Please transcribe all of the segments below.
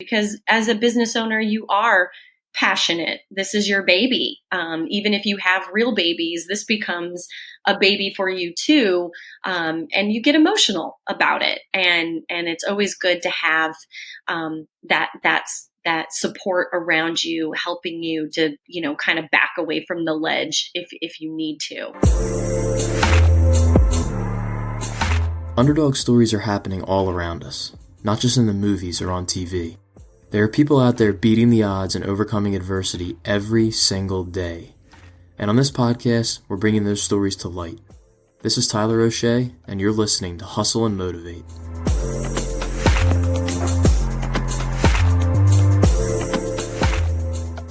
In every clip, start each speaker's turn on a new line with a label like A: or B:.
A: because as a business owner, you are passionate. This is your baby. Even if you have real babies, this becomes a baby for you too. And you get emotional about it. And it's always good to have that support around you, helping you to, kind of back away from the ledge if you need to.
B: Underdog stories are happening all around us, not just in the movies or on TV. There are people out there beating the odds and overcoming adversity every single day. And on this podcast, we're bringing those stories to light. This is Tyler O'Shea, and you're listening to Hustle and Motivate.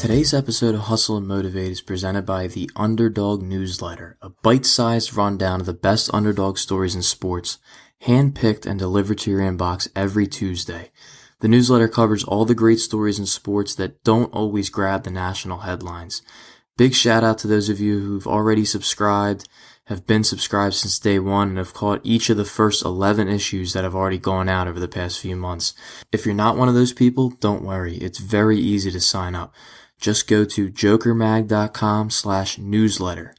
B: Today's episode of Hustle and Motivate is presented by the Underdog newsletter, a bite-sized rundown of the best underdog stories in sports, hand-picked and delivered to your inbox every Tuesday. The newsletter covers all the great stories in sports that don't always grab the national headlines. Big shout out to those of you who've already subscribed, have been subscribed since day one, and have caught each of the first 11 issues that have already gone out over the past few months. If you're not one of those people, don't worry. It's very easy to sign up. Just go to jokermag.com/newsletter.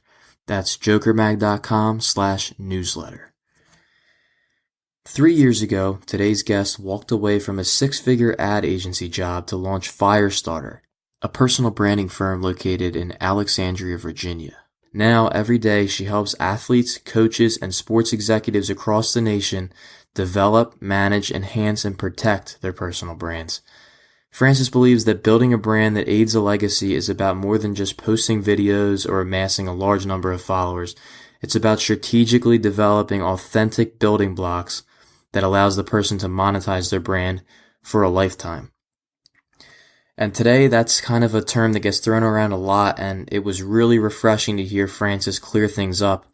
B: That's jokermag.com/newsletter. 3 years ago, today's guest walked away from a 6-figure ad agency job to launch Firestarter, a personal branding firm located in Alexandria, Virginia. Now, every day, she helps athletes, coaches, and sports executives across the nation develop, manage, enhance, and protect their personal brands. Frances believes that building a brand that aids a legacy is about more than just posting videos or amassing a large number of followers. It's about strategically developing authentic building blocks that allows the person to monetize their brand for a lifetime. And today, that's kind of a term that gets thrown around a lot, and it was really refreshing to hear Frances clear things up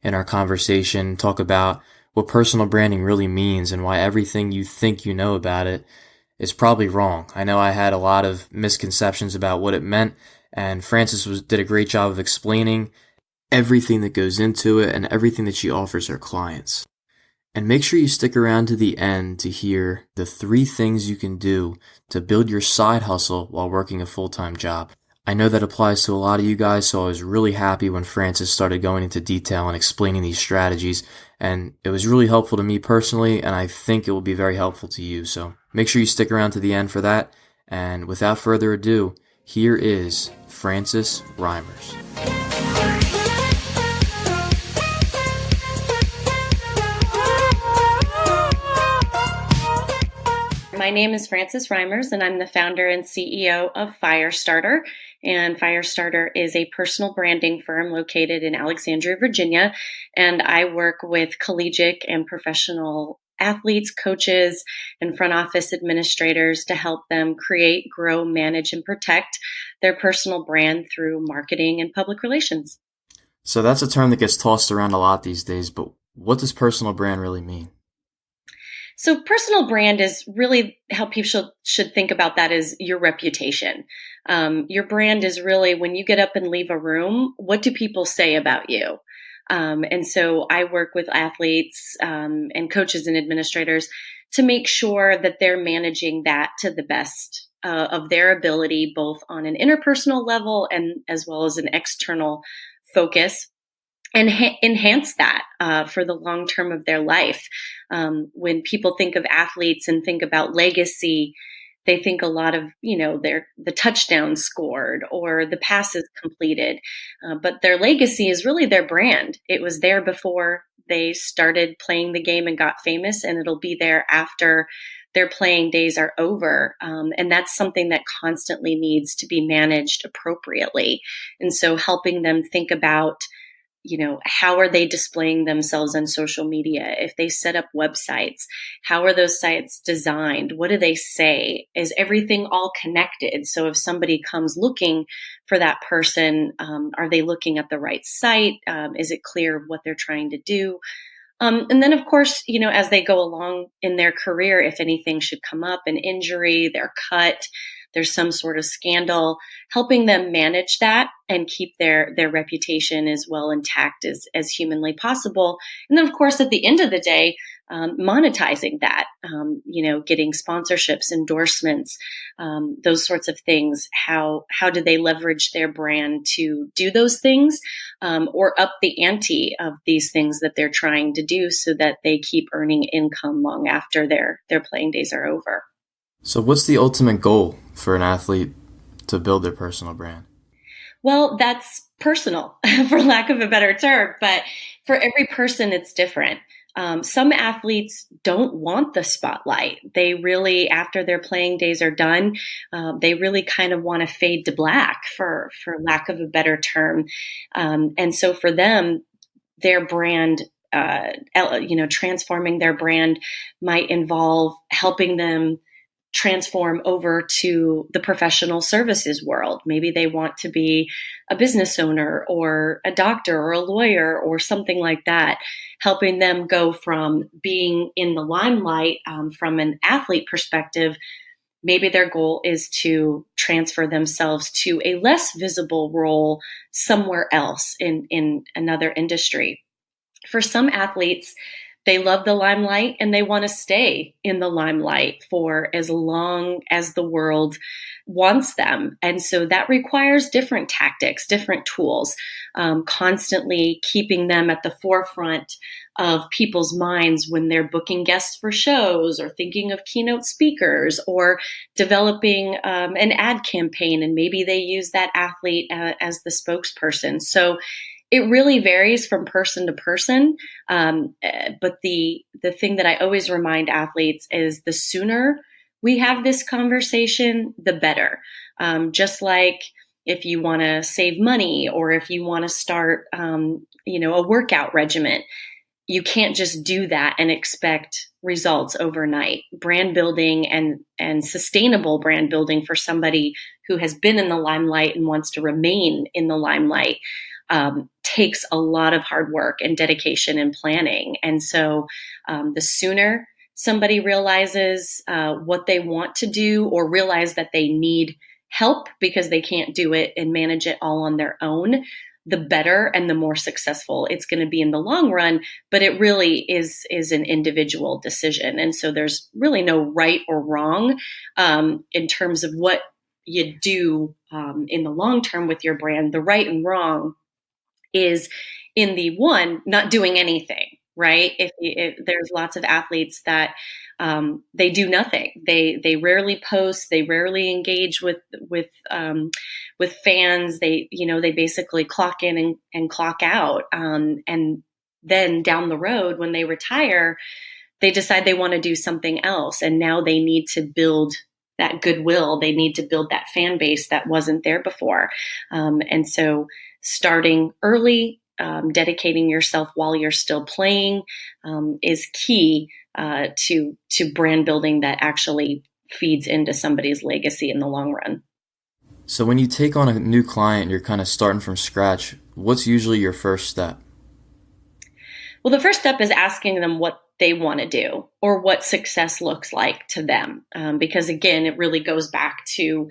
B: in our conversation, talk about what personal branding really means and why everything you think you know about it is probably wrong. I know I had a lot of misconceptions about what it meant, and Frances did a great job of explaining everything that goes into it and everything that she offers her clients. And make sure you stick around to the end to hear the 3 things you can do to build your side hustle while working a full-time job. I know that applies to a lot of you guys, so I was really happy when Frances started going into detail and explaining these strategies, and it was really helpful to me personally, and I think it will be very helpful to you. So make sure you stick around to the end for that, and without further ado, here is Frances Reimers.
A: My name is Frances Reimers, and I'm the founder and CEO of Firestarter. And Firestarter is a personal branding firm located in Alexandria, Virginia. And I work with collegiate and professional athletes, coaches, and front office administrators to help them create, grow, manage, and protect their personal brand through marketing and public relations.
B: So that's a term that gets tossed around a lot these days, but what does personal brand really mean?
A: So personal brand is really how people should think about that as your reputation. Your brand is really when you get up and leave a room, what do people say about you? And so I work with athletes and coaches and administrators to make sure that they're managing that to the best of their ability, both on an interpersonal level and as well as an external focus. And enhance that for the long term of their life. When people think of athletes and think about legacy, they think a lot of, the touchdowns scored or the passes completed. But their legacy is really their brand. It was there before they started playing the game and got famous, and it'll be there after their playing days are over. And that's something that constantly needs to be managed appropriately. And so helping them think about how are they displaying themselves on social media? If they set up websites, how are those sites designed? What do they say? Is everything all connected? So if somebody comes looking for that person, are they looking at the right site? Is it clear what they're trying to do? And then, of course, as they go along in their career, if anything should come up, an injury, they're cut, there's some sort of scandal, helping them manage that and keep their reputation as well intact as humanly possible. And then, of course, at the end of the day, monetizing that, getting sponsorships, endorsements, those sorts of things. How do they leverage their brand to do those things, or up the ante of these things that they're trying to do so that they keep earning income long after their playing days are over?
B: So what's the ultimate goal for an athlete to build their personal brand?
A: Well, that's personal, for lack of a better term, but for every person, it's different. Some athletes don't want the spotlight. They really, after their playing days are done, they really kind of want to fade to black, for lack of a better term. And so for them, their brand, transforming their brand might involve helping them transform over to the professional services world. Maybe they want to be a business owner or a doctor or a lawyer or something like that, helping them go from being in the limelight, from an athlete perspective. Maybe their goal is to transfer themselves to a less visible role somewhere else in another industry. For some athletes, they love the limelight and they want to stay in the limelight for as long as the world wants them. And so that requires different tactics, different tools, constantly keeping them at the forefront of people's minds when they're booking guests for shows or thinking of keynote speakers or developing an ad campaign. And maybe they use that athlete as the spokesperson. So it really varies from person to person. But the thing that I always remind athletes is the sooner we have this conversation, the better. Just like if you want to save money or if you want to start, a workout regimen, you can't just do that and expect results overnight. Brand building and sustainable brand building for somebody who has been in the limelight and wants to remain in the limelight takes a lot of hard work and dedication and planning. And so the sooner somebody realizes what they want to do or realize that they need help because they can't do it and manage it all on their own, the better and the more successful it's going to be in the long run. But it really is an individual decision. And so there's really no right or wrong in terms of what you do in the long term with your brand. The right and wrong is in the one, not doing anything, right? If there's lots of athletes that they do nothing. They rarely post. They rarely engage with fans. They basically clock in and clock out. And then down the road, when they retire, they decide they want to do something else. And now they need to build that goodwill. They need to build that fan base that wasn't there before. And so starting early, dedicating yourself while you're still playing is key to brand building that actually feeds into somebody's legacy in the long run.
B: So when you take on a new client, you're kind of starting from scratch. What's usually your first step?
A: Well, the first step is asking them what they want to do or what success looks like to them. Because again, it really goes back to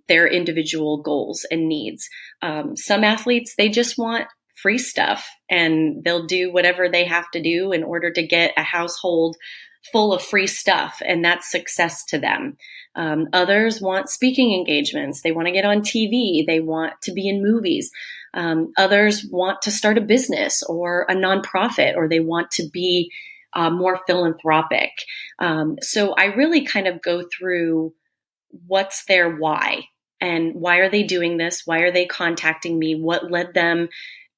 A: their individual goals and needs. Some athletes, they just want free stuff and they'll do whatever they have to do in order to get a household full of free stuff, and that's success to them. Others want speaking engagements. They want to get on TV. They want to be in movies. Others want to start a business or a nonprofit, or they want to be more philanthropic. So I really kind of go through what's their why and why are they doing this? Why are they contacting me? What led them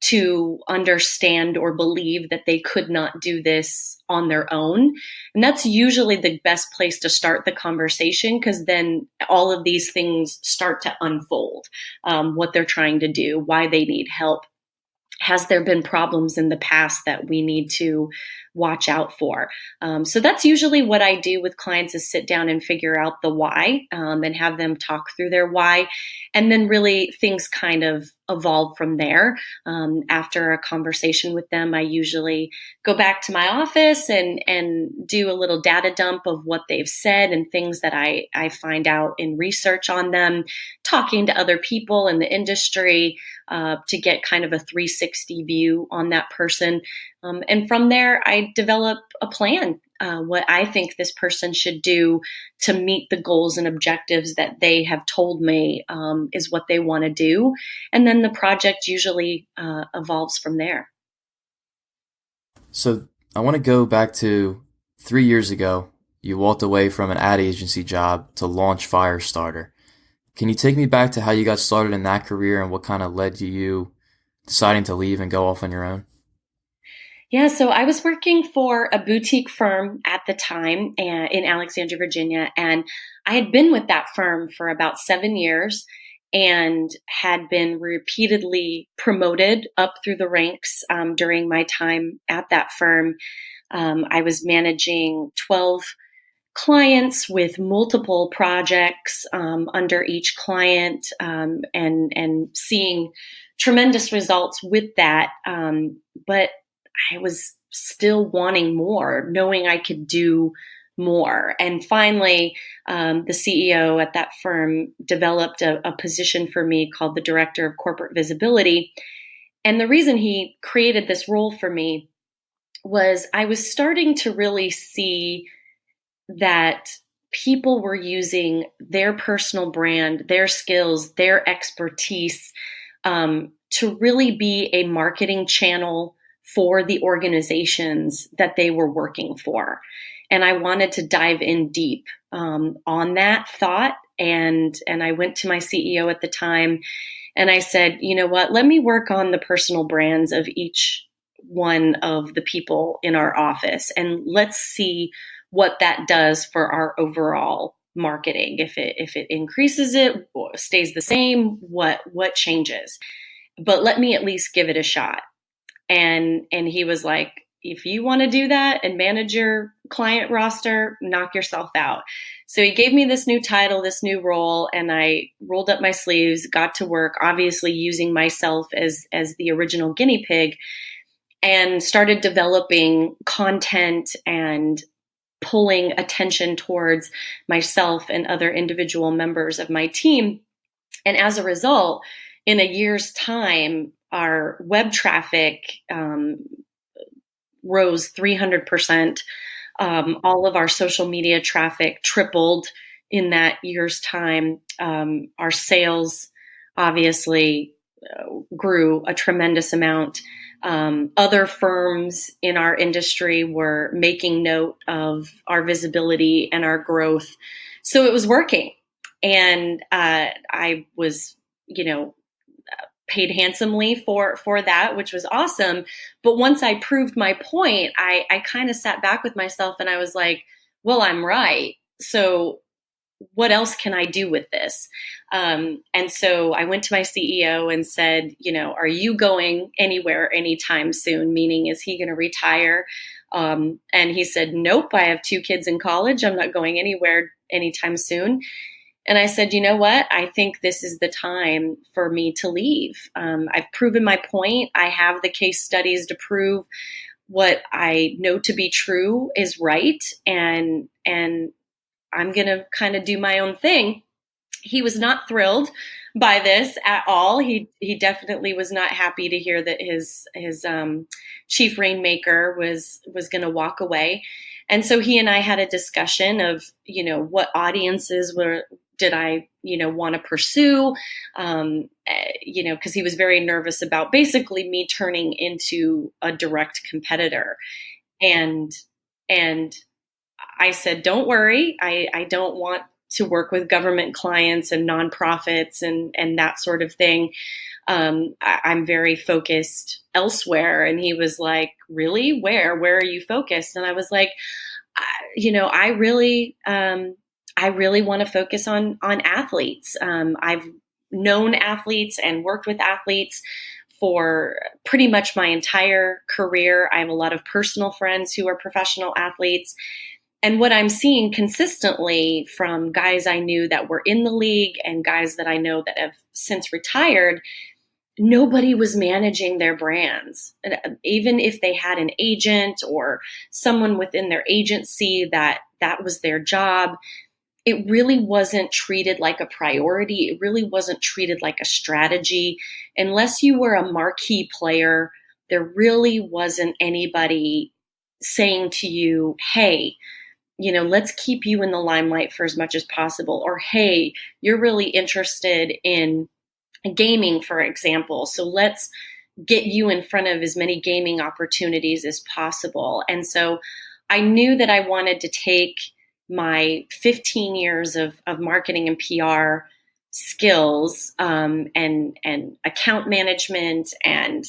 A: to understand or believe that they could not do this on their own? And that's usually the best place to start the conversation, because then all of these things start to unfold, what they're trying to do, why they need help. Has there been problems in the past that we need to watch out for? So that's usually what I do with clients, is sit down and figure out the why, and have them talk through their why. And then really things kind of evolve from there. After a conversation with them, I usually go back to my office and do a little data dump of what they've said and things that I find out in research on them, talking to other people in the industry, to get kind of a 360 view on that person. And from there, I develop a plan, what I think this person should do to meet the goals and objectives that they have told me is what they want to do. And then the project usually evolves from there.
B: So I want to go back to 3 years ago. You walked away from an ad agency job to launch Firestarter. Can you take me back to how you got started in that career and what kind of led to you deciding to leave and go off on your own?
A: Yeah, so I was working for a boutique firm at the time in Alexandria, Virginia, and I had been with that firm for about 7 years and had been repeatedly promoted up through the ranks during my time at that firm. I was managing 12 clients with multiple projects under each client and seeing tremendous results with that. But I was still wanting more, knowing I could do more. And finally, the CEO at that firm developed a position for me called the Director of Corporate Visibility. And the reason he created this role for me was I was starting to really see that people were using their personal brand, their skills, their expertise to really be a marketing channel for the organizations that they were working for. And I wanted to dive in deep on that thought. And I went to my CEO at the time and I said, you know what, let me work on the personal brands of each one of the people in our office. And let's see what that does for our overall marketing. If it increases it, or stays the same, what changes? But let me at least give it a shot. And he was like, if you want to do that and manage your client roster, knock yourself out. So he gave me this new title, this new role, and I rolled up my sleeves, got to work, obviously using myself as the original guinea pig, and started developing content and pulling attention towards myself and other individual members of my team. And as a result, in a year's time, our web traffic rose 300%. All of our social media traffic tripled in that year's time. Our sales obviously grew a tremendous amount. Other firms in our industry were making note of our visibility and our growth. So it was working. And I was, paid handsomely for that, which was awesome. But once I proved my point, I kind of sat back with myself and I was like, well, I'm right. So what else can I do with this? And so I went to my CEO and said, are you going anywhere anytime soon? Meaning, is he going to retire? And he said, nope, I have 2 kids in college. I'm not going anywhere anytime soon. And I said, you know what? I think this is the time for me to leave. I've proven my point. I have the case studies to prove what I know to be true is right. And I'm going to kind of do my own thing. He was not thrilled by this at all. He definitely was not happy to hear that his chief rainmaker was going to walk away. And so he and I had a discussion of, what audiences did I, want to pursue, because he was very nervous about basically me turning into a direct competitor. And I said, don't worry. I don't want to work with government clients and nonprofits and that sort of thing. I'm very focused elsewhere. And he was like, really? Where are you focused? And I was like, I really want to focus on athletes. I've known athletes and worked with athletes for pretty much my entire career. I have a lot of personal friends who are professional athletes. And what I'm seeing consistently from guys I knew that were in the league and guys that I know that have since retired, nobody was managing their brands. And even if they had an agent or someone within their agency that was their job, it really wasn't treated like a priority. It really wasn't treated like a strategy. Unless you were a marquee player, there really wasn't anybody saying to you, hey, let's keep you in the limelight for as much as possible. Or, hey, you're really interested in gaming, for example. So let's get you in front of as many gaming opportunities as possible. And so I knew that I wanted to take my 15 years of marketing and PR skills, and account management and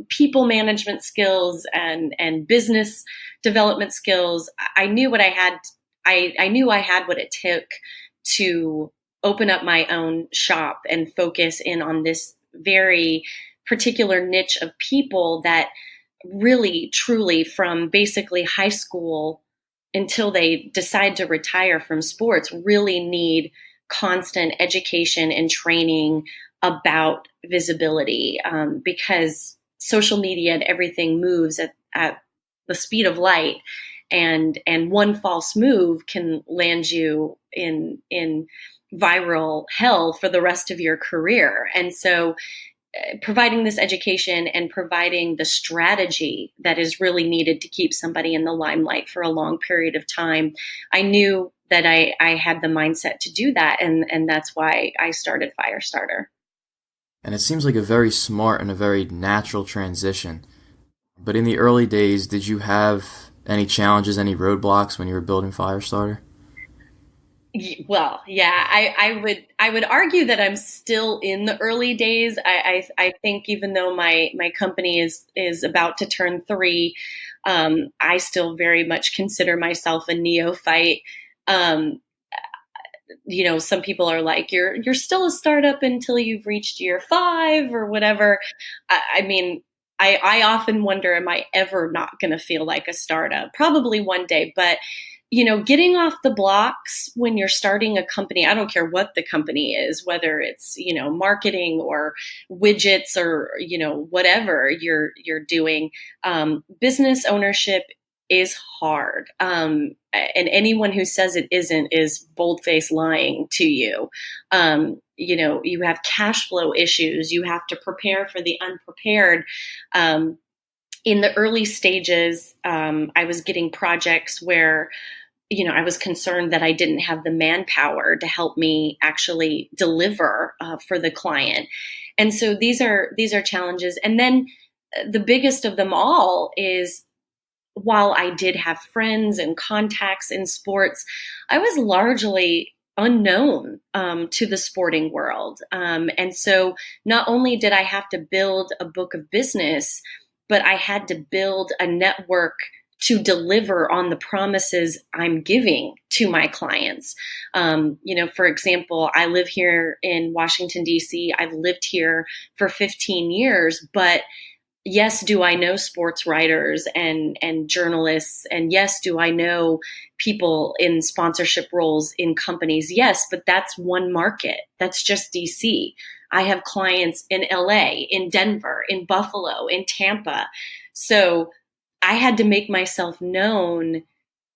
A: people management skills and business development skills. I knew what I had. I knew I had what it took to open up my own shop and focus in on this very particular niche of people that really, truly, from basically high school until they decide to retire from sports, really need constant education and training about visibility, because social media and everything moves at the speed of light, and one false move can land you in viral hell for the rest of your career. And so providing this education and providing the strategy that is really needed to keep somebody in the limelight for a long period of time, I knew that I had the mindset to do that. And that's why I started Firestarter.
B: And it seems like a very smart and a very natural transition. But in the early days, did you have any challenges, any roadblocks when you were building Firestarter?
A: Well, yeah, I would argue that I'm still in the early days. I think even though my company is about to turn 3, I still very much consider myself a neophyte. Some people are like, you're still a startup until you've reached year 5 or whatever. I mean, I often wonder, am I ever not going to feel like a startup? Probably one day, but getting off the blocks when you're starting a company, I don't care what the company is, whether it's, marketing or widgets or, whatever you're doing, business ownership is hard. And anyone who says it isn't is bold-faced lying to you. You have cash flow issues. You have to prepare for the unprepared. In the early stages, I was getting projects where I was concerned that I didn't have the manpower to help me actually deliver for the client. And so these are challenges. And then the biggest of them all is, while I did have friends and contacts in sports, I was largely unknown to the sporting world. And so not only did I have to build a book of business, but I had to build a network to deliver on the promises I'm giving to my clients. For example, I live here in Washington, D.C. I've lived here for 15 years, but yes, do I know sports writers and journalists? And yes, do I know people in sponsorship roles in companies? Yes, but that's one market. That's just DC. I have clients in LA, in Denver, in Buffalo, in Tampa. So I had to make myself known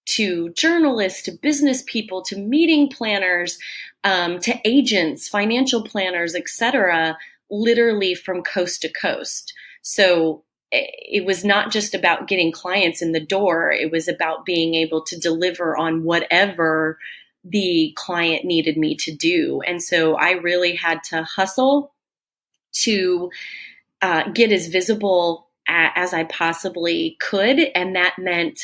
A: to journalists, to business people, to meeting planners, to agents, financial planners, etc., literally from coast to coast. So it was not just about getting clients in the door. It was about being able to deliver on whatever the client needed me to do. And so I really had to hustle to get as visible as I possibly could. And that meant,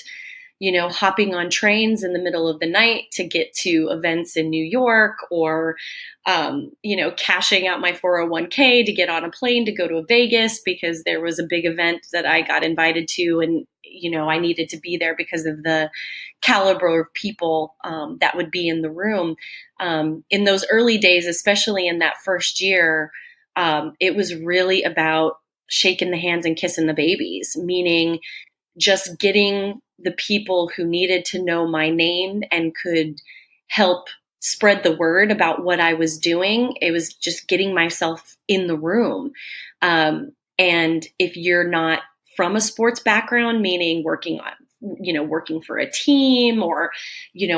A: hopping on trains in the middle of the night to get to events in New York, or, cashing out my 401k to get on a plane to go to Vegas because there was a big event that I got invited to. And, I needed to be there because of the caliber of people that would be in the room. In those early days, especially in that first year, it was really about shaking the hands and kissing the babies, meaning just getting the people who needed to know my name and could help spread the word about what I was doing. It was just getting myself in the room. And if you're not from a sports background, meaning working for a team, or,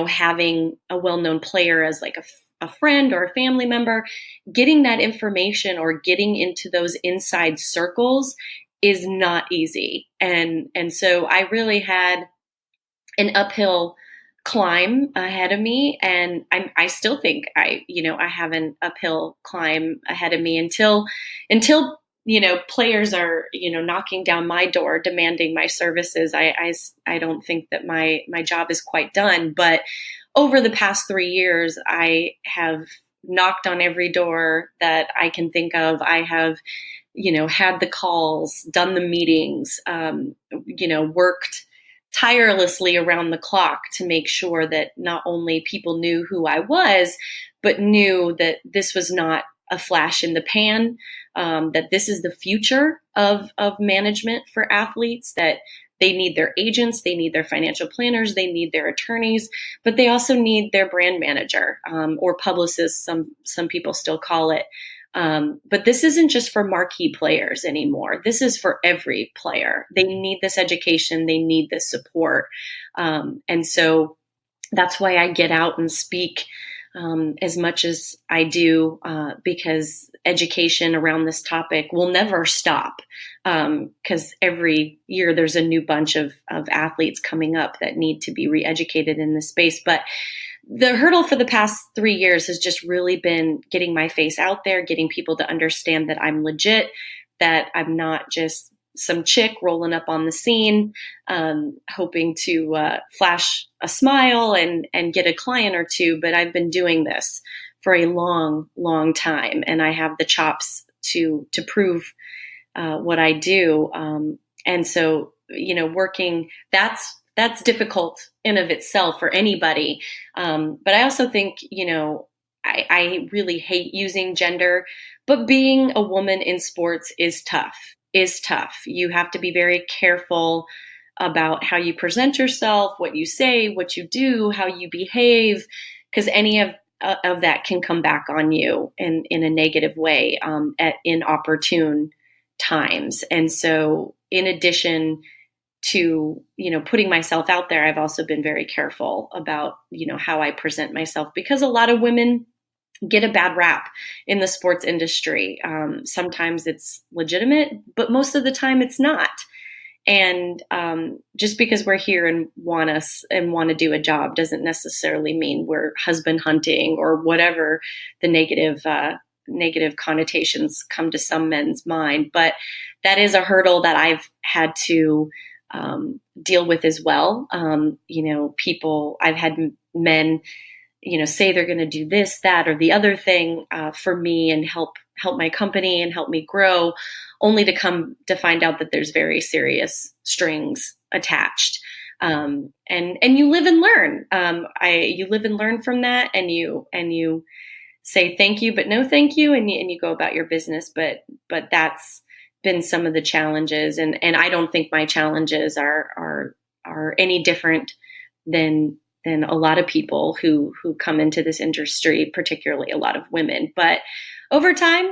A: having a well-known player as like a friend or a family member, getting that information or getting into those inside circles is not easy. And so I really had an uphill climb ahead of me. And I still think I have an uphill climb ahead of me until players are, knocking down my door, demanding my services. I don't think that my job is quite done, but over the past 3 years, I have knocked on every door that I can think of. I have, had the calls, done the meetings, worked tirelessly around the clock to make sure that not only people knew who I was, but knew that this was not a flash in the pan, that this is the future of management for athletes, that they need their agents, they need their financial planners, they need their attorneys, but they also need their brand manager, or publicist, some people still call it. But this isn't just for marquee players anymore. This is for every player. They need this education. They need this support. And so that's why I get out and speak as much as I do, because education around this topic will never stop. Because every year there's a new bunch of athletes coming up that need to be re-educated in this space. But the hurdle for the past 3 years has just really been getting my face out there, getting people to understand that I'm legit, that I'm not just some chick rolling up on the scene, hoping to flash a smile and get a client or two. But I've been doing this for a long, long time, and I have the chops to prove what I do. And so, working, that's difficult in of itself for anybody. But I also think, I really hate using gender, but being a woman in sports is tough. You have to be very careful about how you present yourself, what you say, what you do, how you behave, because any of that can come back on you in a negative way at inopportune times. And so in addition to, putting myself out there, I've also been very careful about, how I present myself, because a lot of women get a bad rap in the sports industry. Sometimes it's legitimate, but most of the time it's not. And just because we're here and want to do a job doesn't necessarily mean we're husband hunting or whatever the negative connotations come to some men's mind. But that is a hurdle that I've had to deal with as well. I've had men, say they're going to do this, that, or the other thing for me and help my company and help me grow, only to come to find out that there's very serious strings attached. And you live and learn. You live and learn from that, and you say thank you, but no thank you, and you go about your business. But that's been some of the challenges, and I don't think my challenges are any different than a lot of people who come into this industry, particularly a lot of women. But over time,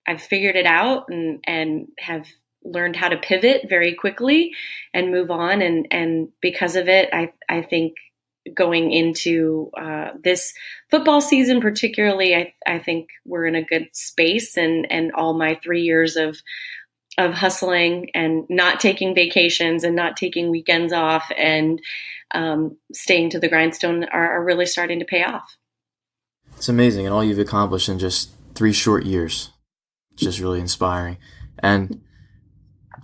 A: I've figured it out and have learned how to pivot very quickly and move on. And because of it, I think going into this football season, particularly, I think we're in a good space, and all my 3 years of hustling and not taking vacations and not taking weekends off and staying to the grindstone are really starting to pay off.
B: It's amazing, and all you've accomplished in just 3 short years. It's just really inspiring. And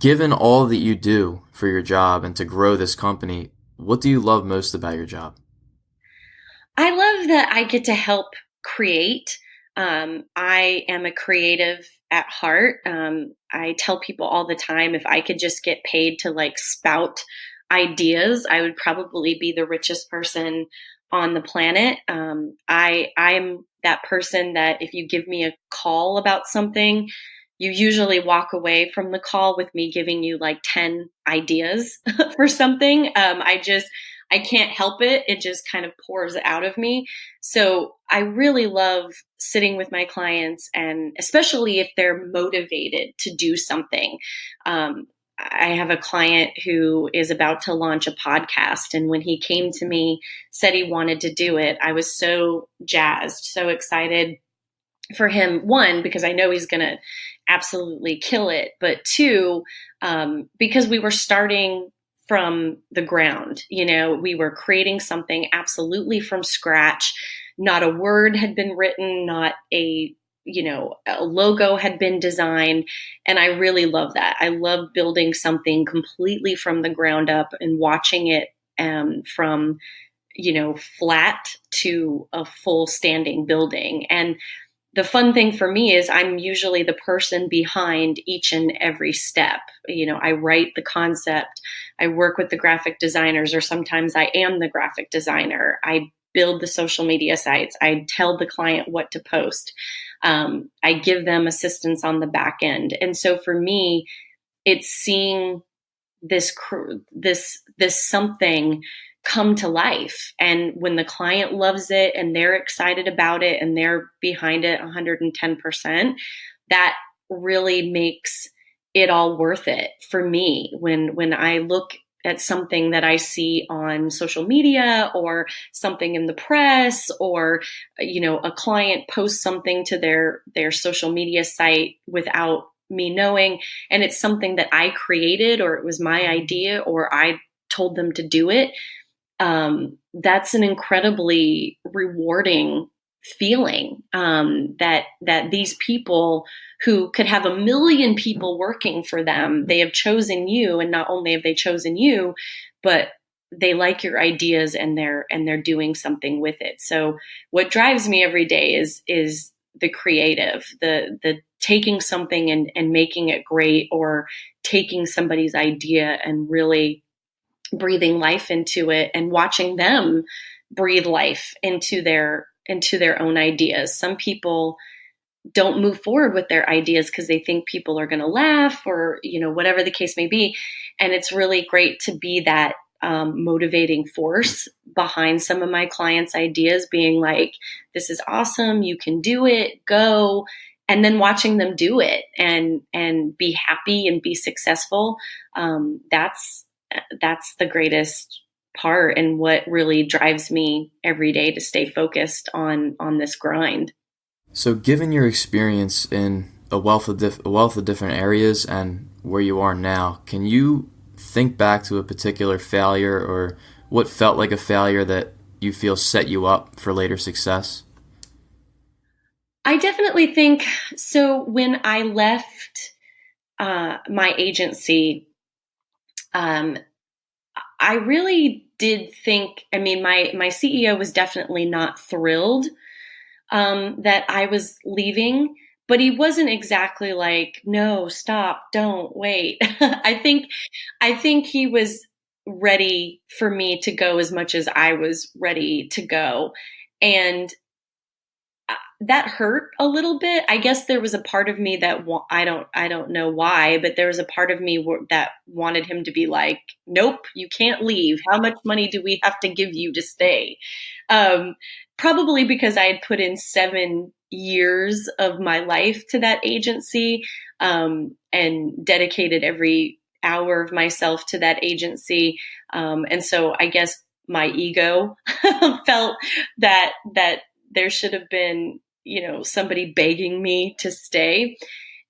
B: given all that you do for your job and to grow this company, what do you love most about your job?
A: I love that I get to help create. I am a creative at heart. I tell people all the time, if I could just get paid to spout ideas, I would probably be the richest person on the planet. I'm that person that if you give me a call about something, you usually walk away from the call with me giving you 10 ideas for something. I can't help it. It just kind of pours out of me. So I really love sitting with my clients, and especially if they're motivated to do something. I have a client who is about to launch a podcast, and when he came to me, said he wanted to do it, I was so jazzed, so excited for him. One, because I know he's going to absolutely kill it, but two, because we were starting from the ground. We were creating something absolutely from scratch. Not a word had been written, not a logo had been designed. And I really love that. I love building something completely from the ground up and watching it from flat to a full standing building. And the fun thing for me is I'm usually the person behind each and every step. I write the concept, I work with the graphic designers, or sometimes I am the graphic designer. I build the social media sites. I tell the client what to post. I give them assistance on the back end. And so for me, it's seeing this something come to life. And when the client loves it and they're excited about it and they're behind it 110%, that really makes it all worth it for me. When I look at something that I see on social media or something in the press, or a client posts something to their social media site without me knowing, and it's something that I created, or it was my idea, or I told them to do it, that's an incredibly rewarding feeling, that these people who could have a million people working for them, they have chosen you, and not only have they chosen you, but they like your ideas and they're doing something with it. So what drives me every day is the creative, the taking something and making it great, or taking somebody's idea and really breathing life into it and watching them breathe life into their own ideas. Some people don't move forward with their ideas because they think people are going to laugh, or whatever the case may be. And it's really great to be that motivating force behind some of my clients' ideas, being like, this is awesome, you can do it, go. And then watching them do it and be happy and be successful. That's the greatest part, and what really drives me every day to stay focused on this grind.
B: So, given your experience in a wealth of different areas and where you are now, can you think back to a particular failure, or what felt like a failure that you feel set you up for later success?
A: I definitely think so. When I left my agency, I really did think, my CEO was definitely not thrilled that I was leaving, but he wasn't exactly like, no, stop, don't wait. I think he was ready for me to go as much as I was ready to go. And that hurt a little bit. I guess there was a part of me that I don't know why, but there was a part of me that wanted him to be like, nope, you can't leave. How much money do we have to give you to stay? Probably because I had put in 7 years of my life to that agency, and dedicated every hour of myself to that agency. And so I guess my ego felt that there should have been, somebody begging me to stay.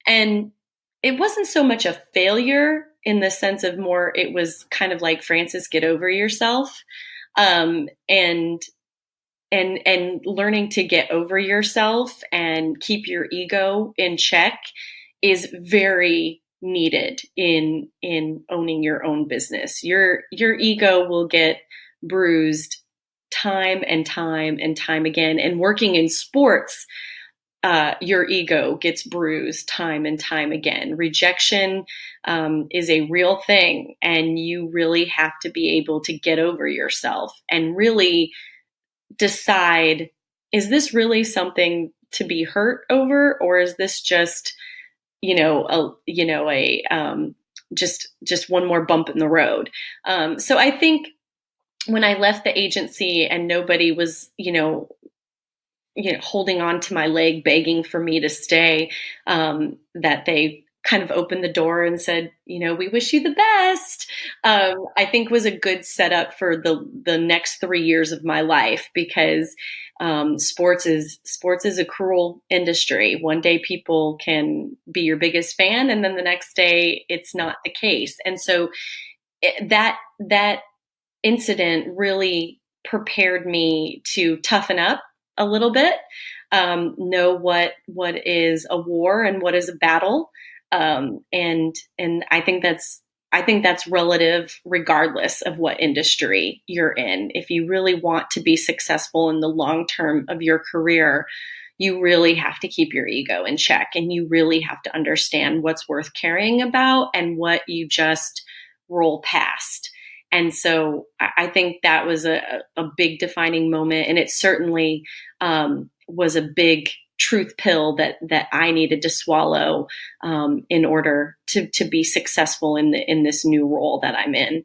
A: And it wasn't so much a failure in the sense of more, it was kind of like, Frances, get over yourself. And learning to get over yourself and keep your ego in check is very needed in owning your own business. Your ego will get bruised time and time and time again. And working in sports, your ego gets bruised time and time again. Rejection is a real thing, and you really have to be able to get over yourself and really decide, is this really something to be hurt over, or is this just, just one more bump in the road? So I think when I left the agency and nobody was, holding on to my leg, begging for me to stay, that they kind of opened the door and said, we wish you the best, I think was a good setup for the next 3 years of my life, because Sports is a cruel industry. One day people can be your biggest fan, and then the next day it's not the case. And so that incident really prepared me to toughen up a little bit, know what is a war and what is a battle, and I think that's relative regardless of what industry you're in. If you really want to be successful in the long term of your career, you really have to keep your ego in check, and you really have to understand what's worth caring about and what you just roll past. And so I think that was a big defining moment. And it certainly was a big truth pill that I needed to swallow in order to be successful in this new role that I'm in.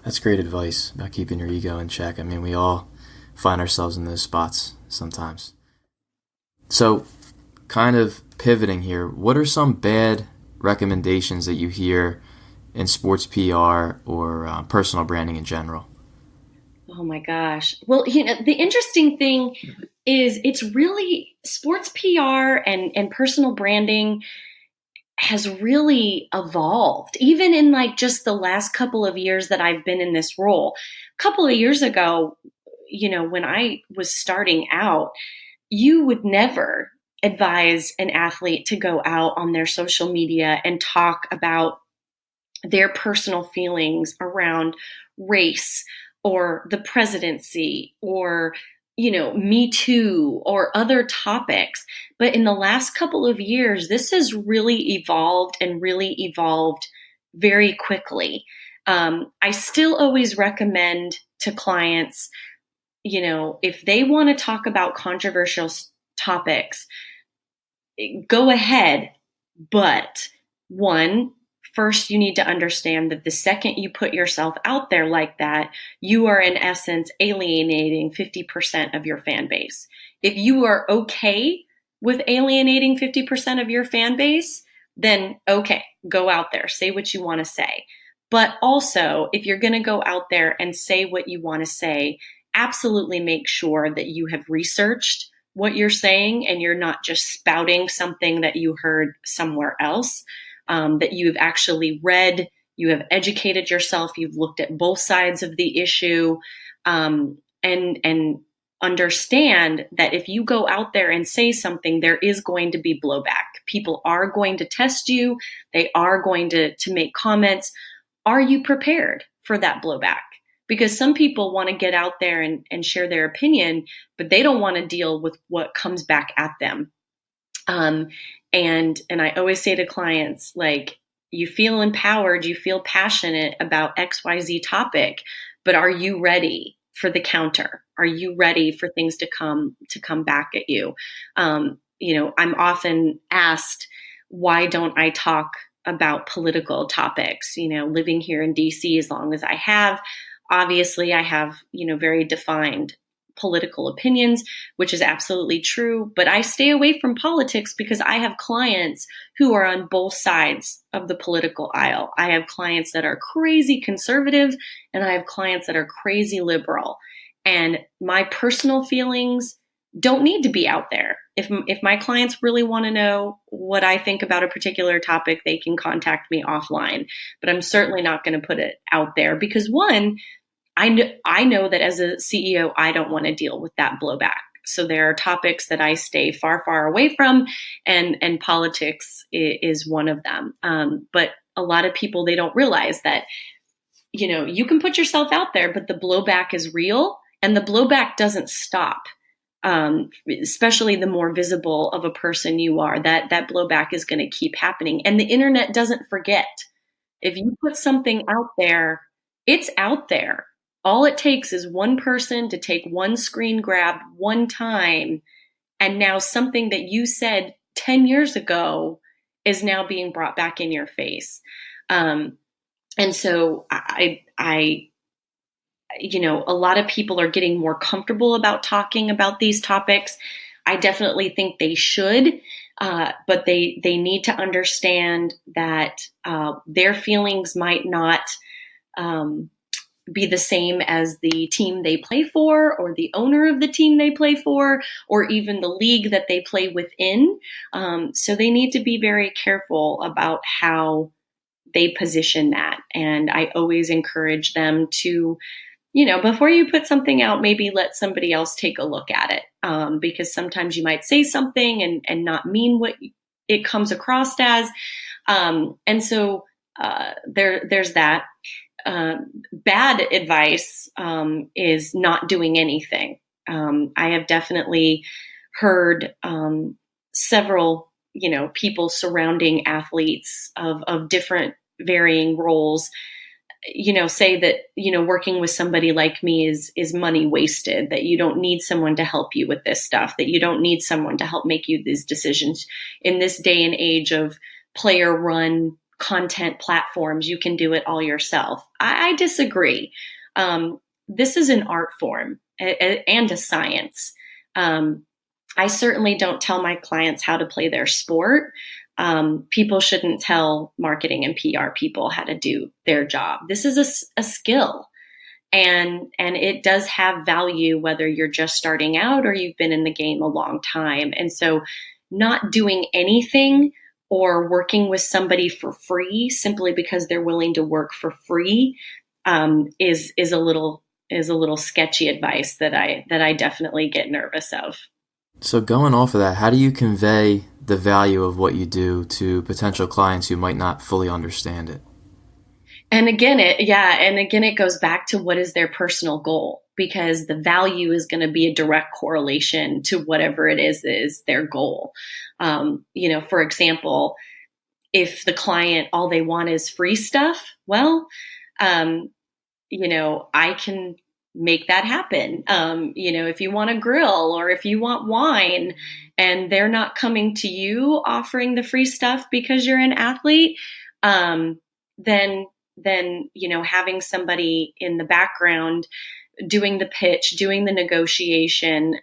B: That's great advice about keeping your ego in check. I mean, we all find ourselves in those spots sometimes. So, kind of pivoting here, what are some bad recommendations that you hear in sports PR or personal branding in general?
A: Oh my gosh. Well, the interesting thing is it's really sports PR and personal branding has really evolved, even in like just the last couple of years that I've been in this role. A couple of years ago, when I was starting out, you would never advise an athlete to go out on their social media and talk about their personal feelings around race or the presidency or Me Too or other topics. But in the last couple of years, this has really evolved very quickly. I still always recommend to clients, if they want to talk about controversial topics, go ahead. But first, you need to understand that the second you put yourself out there like that, you are in essence alienating 50% of your fan base. If you are okay with alienating 50% of your fan base, then okay, go out there, say what you want to say. But also, if you're going to go out there and say what you want to say, absolutely make sure that you have researched what you're saying and you're not just spouting something that you heard somewhere else. That you've actually read, you have educated yourself, you've looked at both sides of the issue, and understand that if you go out there and say something, there is going to be blowback. People are going to test you. They are going to make comments. Are you prepared for that blowback? Because some people want to get out there and share their opinion, but they don't want to deal with what comes back at them. And I always say to clients, like, you feel empowered, you feel passionate about XYZ topic, but are you ready for the counter? Are you ready for things to come back at you? I'm often asked, why don't I talk about political topics? Living here in DC as long as I have, obviously I have, very defined political opinions, which is absolutely true. But I stay away from politics because I have clients who are on both sides of the political aisle. I have clients that are crazy conservative and I have clients that are crazy liberal. And my personal feelings don't need to be out there. If my clients really want to know what I think about a particular topic, they can contact me offline. But I'm certainly not going to put it out there because I know that as a CEO, I don't want to deal with that blowback. So there are topics that I stay far, far away from, and politics is one of them. But a lot of people, they don't realize that, you can put yourself out there, but the blowback is real and the blowback doesn't stop. Especially the more visible of a person you are, that blowback is going to keep happening. And the internet doesn't forget. If you put something out there, it's out there. All it takes is one person to take one screen grab one time, and now something that you said 10 years ago is now being brought back in your face. And so a lot of people are getting more comfortable about talking about these topics. I definitely think they should, but they need to understand that their feelings might not be the same as the team they play for, or the owner of the team they play for, or even the league that they play within. So they need to be very careful about how they position that. And I always encourage them to, before you put something out, maybe let somebody else take a look at it. Because sometimes you might say something and not mean what it comes across as. And so there's that. Bad advice is not doing anything. I have definitely heard several, people surrounding athletes of different varying roles, say that, working with somebody like me is money wasted, that you don't need someone to help you with this stuff, that you don't need someone to help make you these decisions. In this day and age of player run content platforms, you can do it all yourself. I disagree. This is an art form and a science. I certainly don't tell my clients how to play their sport. People shouldn't tell marketing and PR people how to do their job. This is a skill, and it does have value whether you're just starting out or you've been in the game a long time. And so not doing anything or working with somebody for free simply because they're willing to work for free is a little sketchy advice that I definitely get nervous of.
B: So going off of that, how do you convey the value of what you do to potential clients who might not fully understand it?
A: And again, it goes back to what is their personal goal, because the value is going to be a direct correlation to whatever it is their goal. For example, if the client, all they want is free stuff, well, I can make that happen. If you want a grill or if you want wine and they're not coming to you offering the free stuff because you're an athlete, then having somebody in the background doing the pitch, doing the negotiation,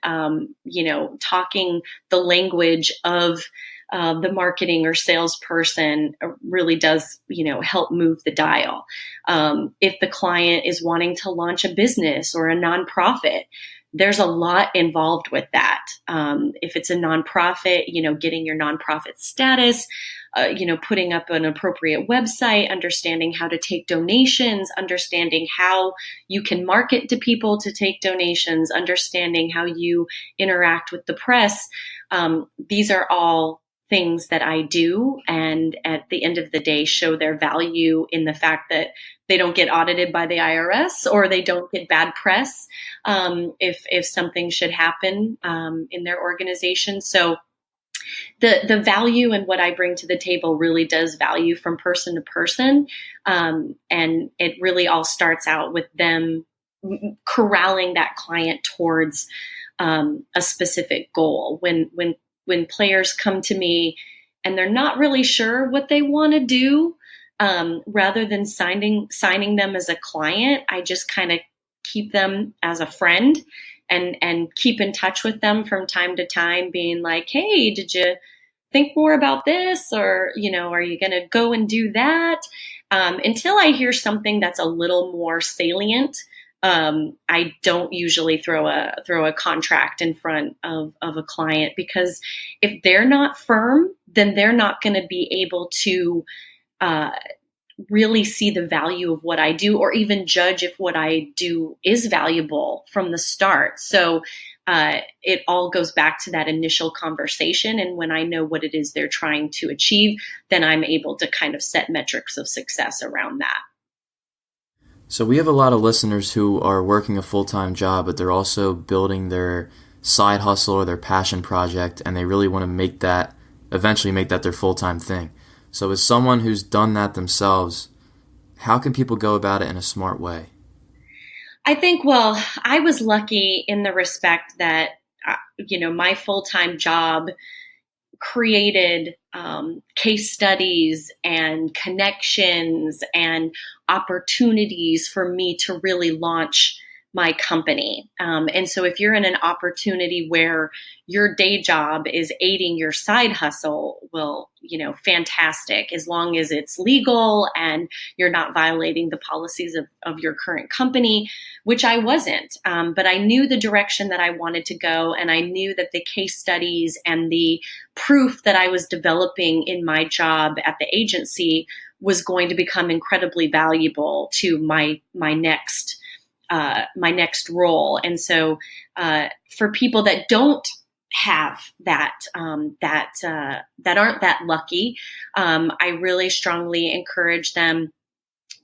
A: talking the language of the marketing or salesperson really does, help move the dial. If the client is wanting to launch a business or a nonprofit, there's a lot involved with that. If it's a nonprofit, getting your nonprofit status, putting up an appropriate website, understanding how to take donations, understanding how you can market to people to take donations, understanding how you interact with the press. These are all things that I do, and at the end of the day show their value in the fact that they don't get audited by the IRS or they don't get bad press if something should happen in their organization. So the value and what I bring to the table really does value from person to person, and it really all starts out with them corralling that client towards a specific goal. When players come to me and they're not really sure what they want to do, rather than signing them as a client, I just kind of keep them as a friend and keep in touch with them from time to time, being like, hey, did you think more about this? Or, are you going to go and do that? Until I hear something that's a little more salient. I don't usually throw a contract in front of a client, because if they're not firm, then they're not going to be able to really see the value of what I do, or even judge if what I do is valuable from the start. So it all goes back to that initial conversation. And when I know what it is they're trying to achieve, then I'm able to kind of set metrics of success around that.
B: So we have a lot of listeners who are working a full-time job, but they're also building their side hustle or their passion project, and they really want to eventually make that their full-time thing. So as someone who's done that themselves, how can people go about it in a smart way?
A: I think, well, I was lucky in the respect that, my full-time job created case studies and connections and opportunities for me to really launch my company. And so if you're in an opportunity where your day job is aiding your side hustle, well, fantastic, as long as it's legal and you're not violating the policies of your current company, which I wasn't. But I knew the direction that I wanted to go. And I knew that the case studies and the proof that I was developing in my job at the agency was going to become incredibly valuable to my next role. And so for people that don't have that that aren't that lucky, I really strongly encourage them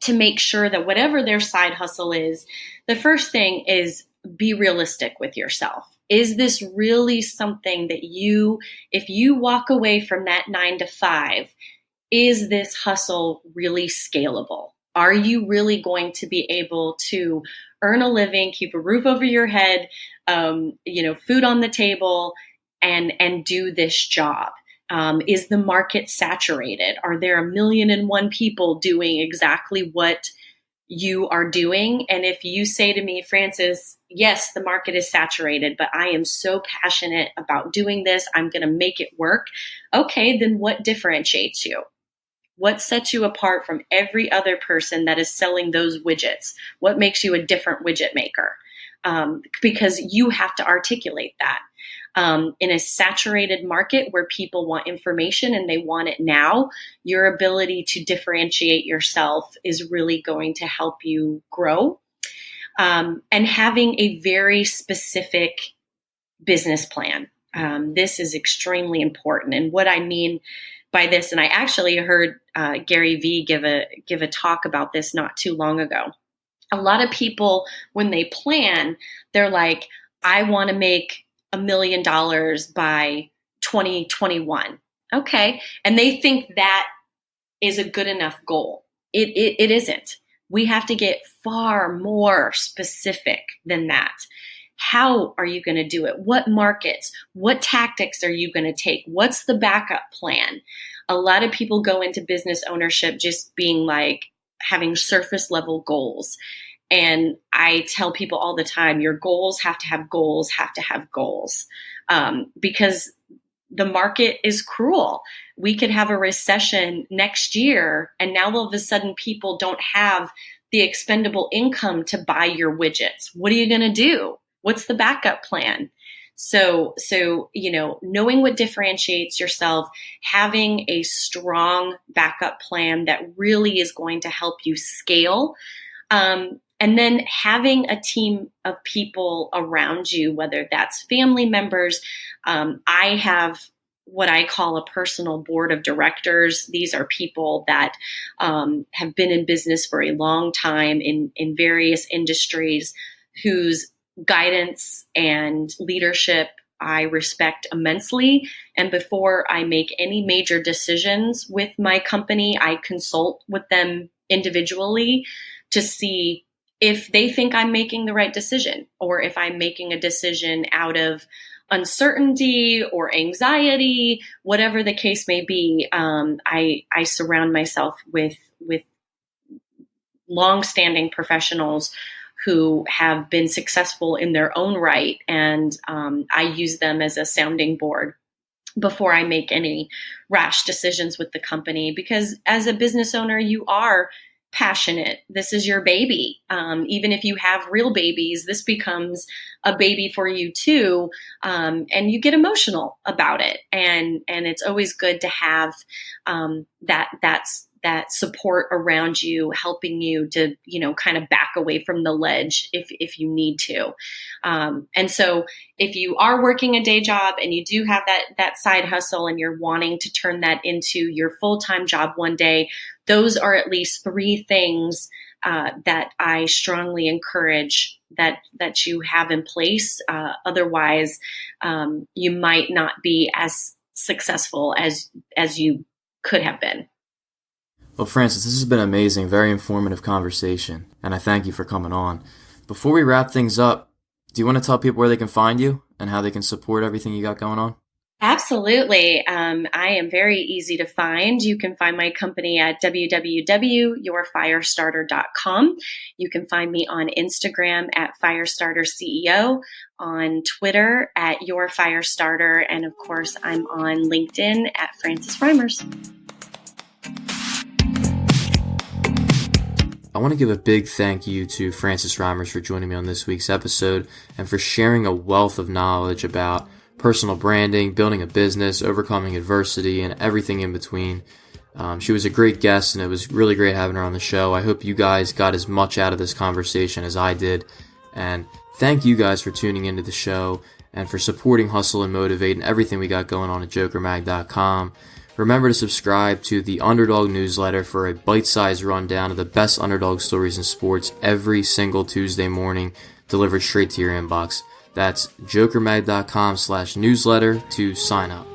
A: to make sure that whatever their side hustle is, the first thing is be realistic with yourself. Is this really something that if you walk away from that 9 to 5, is this hustle really scalable? Are you really going to be able to earn a living, keep a roof over your head, food on the table, and do this job? Is the market saturated? Are there 1,000,001 people doing exactly what you are doing? And if you say to me, Frances, yes, the market is saturated, but I am so passionate about doing this, I'm going to make it work. Okay, then what differentiates you? What sets you apart from every other person that is selling those widgets? What makes you a different widget maker? Because you have to articulate that. In a saturated market where people want information and they want it now, your ability to differentiate yourself is really going to help you grow. And having a very specific business plan. This is extremely important. And what I mean by this, and I actually heard Gary Vee give a talk about this not too long ago. A lot of people, when they plan, they're like, I want to make $1 million by 2021. Okay. And they think that is a good enough goal. It isn't. We have to get far more specific than that. How are you going to do it? What markets? What tactics are you going to take? What's the backup plan? A lot of people go into business ownership just being like having surface level goals. And I tell people all the time, your goals have to have goals, because the market is cruel. We could have a recession next year, and now all of a sudden people don't have the expendable income to buy your widgets. What are you going to do? What's the backup plan? So, knowing what differentiates yourself, having a strong backup plan that really is going to help you scale, and then having a team of people around you, whether that's family members. I have what I call a personal board of directors. These are people that have been in business for a long time in various industries, whose guidance and leadership I respect immensely. And before I make any major decisions with my company, I consult with them individually to see if they think I'm making the right decision, or if I'm making a decision out of uncertainty or anxiety, whatever the case may be. I surround myself with long-standing professionals who have been successful in their own right, and I use them as a sounding board before I make any rash decisions with the company. Because as a business owner, you are passionate. This is your baby. Even if you have real babies, this becomes a baby for you too. And you get emotional about it. And it's always good to have that support around you, helping you to, kind of back away from the ledge if you need to. And so if you are working a day job and you do have that side hustle and you're wanting to turn that into your full-time job one day, those are at least 3 things that I strongly encourage that you have in place. Otherwise, you might not be as successful as you could have been.
B: Well, Frances, this has been amazing, very informative conversation, and I thank you for coming on. Before we wrap things up, do you want to tell people where they can find you and how they can support everything you got going on?
A: Absolutely. I am very easy to find. You can find my company at www.yourfirestarter.com. You can find me on Instagram at Firestarter CEO, on Twitter at Your Firestarter, and of course, I'm on LinkedIn at Frances Reimers.
B: I want to give a big thank you to Frances Reimers for joining me on this week's episode and for sharing a wealth of knowledge about personal branding, building a business, overcoming adversity, and everything in between. She was a great guest, and it was really great having her on the show. I hope you guys got as much out of this conversation as I did. And thank you guys for tuning into the show and for supporting Hustle and Motivate and everything we got going on at jokermag.com. Remember to subscribe to the Underdog newsletter for a bite-sized rundown of the best underdog stories in sports every single Tuesday morning, delivered straight to your inbox. That's jokermag.com/newsletter to sign up.